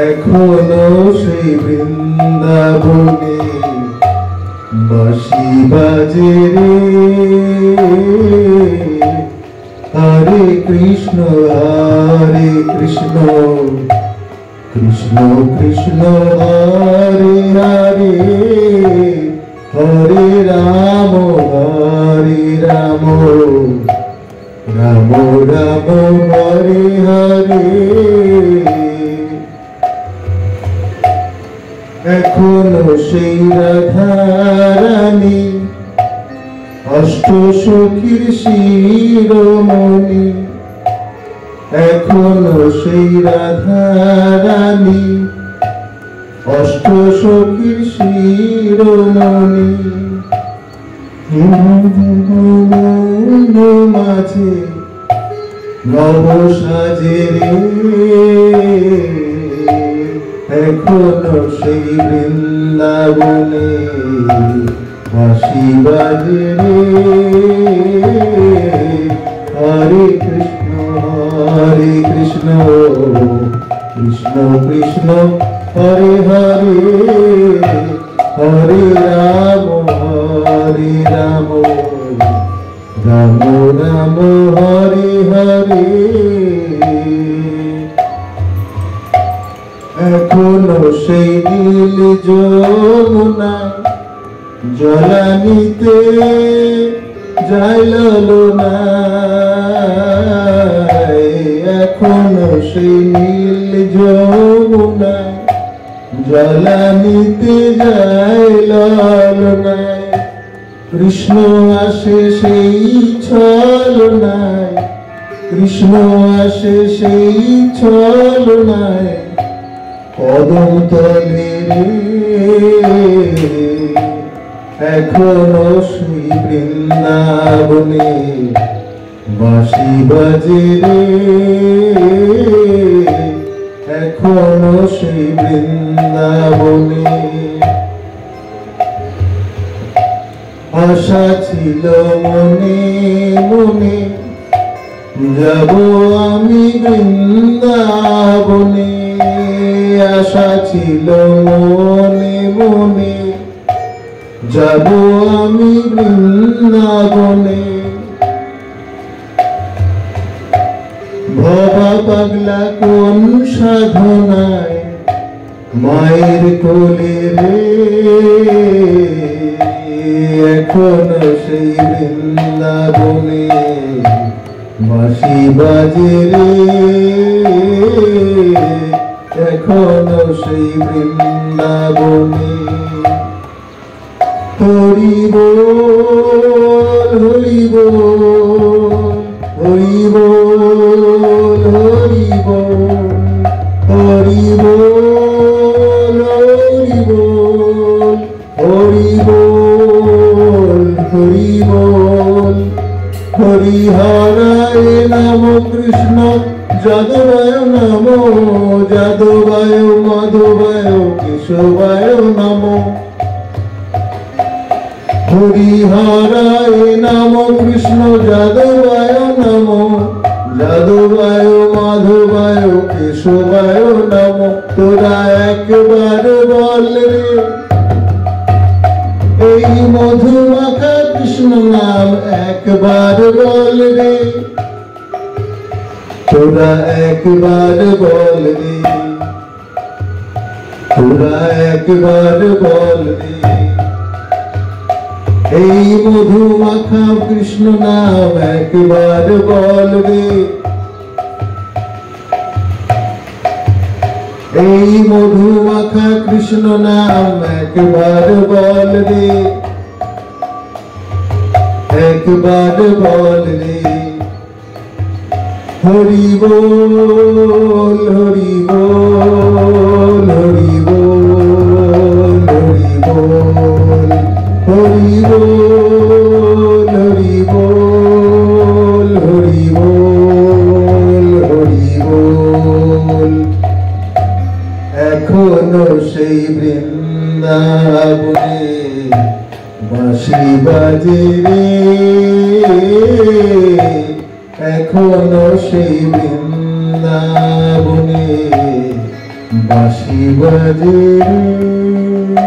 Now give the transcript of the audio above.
এখনো সেই বৃন্দাবনে বাঁশি বাজে রে। হরে কৃষ্ণ কৃষ্ণ কৃষ্ণ হরে হরে, হরে রাম রাম রাম হরে হরে। এখনো সেই রাধারানী অষ্ট সখীর শিরোমণি, এখনো সেই রাধারানী অষ্ট সখীর শিরোমণি। মাঝে নব সাজে রে, এখনো সেই বৃন্দাবনে বাঁশি বাজে রে। হরে কৃষ্ণ কৃষ্ণ কৃষ্ণ হরে হরে, হরে রাম রাম রাম হরে হরে। এখনো সেই নীল যমুনা জলানিতে যায় ললনা, এখনো সেই নীল যমুনা জলানিতে যায় ললনা। কৃষ্ণ আসে সেই ছলনায়, কৃষ্ণ আসে সেই ছলনায় কদম তলে রে। এখনো সেই বৃন্দাবনে বাঁশি বাজে রে, এখনো সেই বৃন্দাবনে। আশা ছিল মনে মনে যাব আমি বৃন্দাবনে, আশা ছিল মনে মনে যাব আমি বৃন্দাবনে। ভবা পাগলা কোন সাধনায় মায়ের কোলে রে, এখনো সেই বৃন্দাবনে বাঁশি বাজে রে, এখনো সেই বৃন্দাবনে। হরি বল হরি বল, হরি বল হরি বল, হরি বল হরি বল, হরি বল হরি বল। হরি হরায় নম কৃষ্ণ যাদবায় নম, যাদবায় মাধবায় কেশবায় নম। হরি হরায় নম কৃষ্ণ যাদবায় নম, যাদবায় মাধবায় কেশবায় নম। তোরা একবার বল রে এই মধুমাখা কৃষ্ণ নাম, একবার বল রে তোরা একবার বল রে, তোরা একবার বল রে এই মধুমাখা কৃষ্ণ নাম, একবার বল রে এই মধুমাখা কৃষ্ণ নাম, একবার বল রে, একবার বল রে। হরি বল হরি বল, হরি বল হরি বল, হরি বল হরি বল, হরি বল হরি বল। এখনো সেই বৃন্দাবনে বাঁশি বাজে রে, এখনো সেই বৃন্দাবনে বৃন্দাবনে বাঁশি বাজে রে।